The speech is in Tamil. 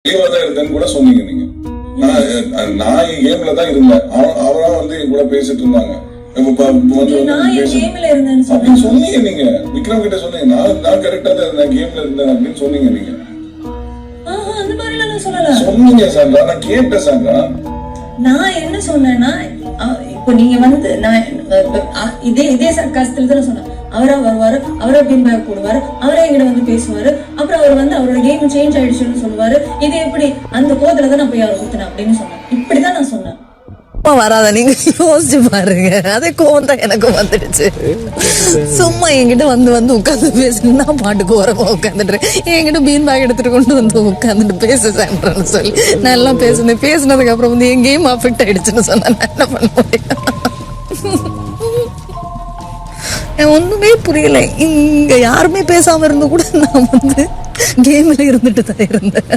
தான் இருந்தேன்னு கூட சொன்னீங்க நீங்க. நான் கேம்ல தான் இருந்தேன். அவரா வந்து என் கூட பேசிட்டு இருந்தாங்க. அப்படின்னு சொன்னீங்க நீங்க. விக்ரம் கிட்ட சொன்னீங்க நான் கரெக்டா தான் இருந்தேன், கேம்ல இருந்தேன் அப்படின்னு சொன்னீங்க நீங்க. சொன்னீங்க சார், நான் கேட்டேன் சார். நான் என்ன சொன்னேன்னா, இப்போ நீங்க வந்து நான் இதே கஷ்டத்துல தான் சொன்னேன். அவரா வருவாரு, அவரா பின்பேக் போடுவாரு, அவரே எங்கிட்ட வந்து பேசுவாரு, அப்புறம் அவர் வந்து அவரோட கேம் சேஞ்ச் ஆயிடுச்சுன்னு சொல்லுவாரு. இது எப்படி அந்த கோத்துல தான் நான் போய் அவர் குத்துனேன் அப்படின்னு சொன்னேன். இப்படிதான் நான் சொன்னேன். வராத நீங்க யோசிச்சு பாருங்க. அதே கோவம் தான் எனக்கு வந்துடுச்சு. சும்மா என்கிட்ட வந்து உட்காந்து பேசுனா பாட்டுக்கு ஓரமா உட்காந்துட்டு என்கிட்ட பீன் பேக் எடுத்துட்டு கொண்டு வந்து உட்காந்துட்டு பேசுறேன்னு சொல்லி நான் எல்லாம் பேசினதுக்கு அப்புறம் வந்து என் கேம் அஃபெக்ட் ஆயிடுச்சுன்னு சொன்னா நான் என்ன பண்ண முடியும்? ஒண்ணுமே புரியல. இங்க யாருமே பேசாம இருந்து கூட நான் வந்து கேம்ல இருந்துட்டு தான் இருந்தேன்.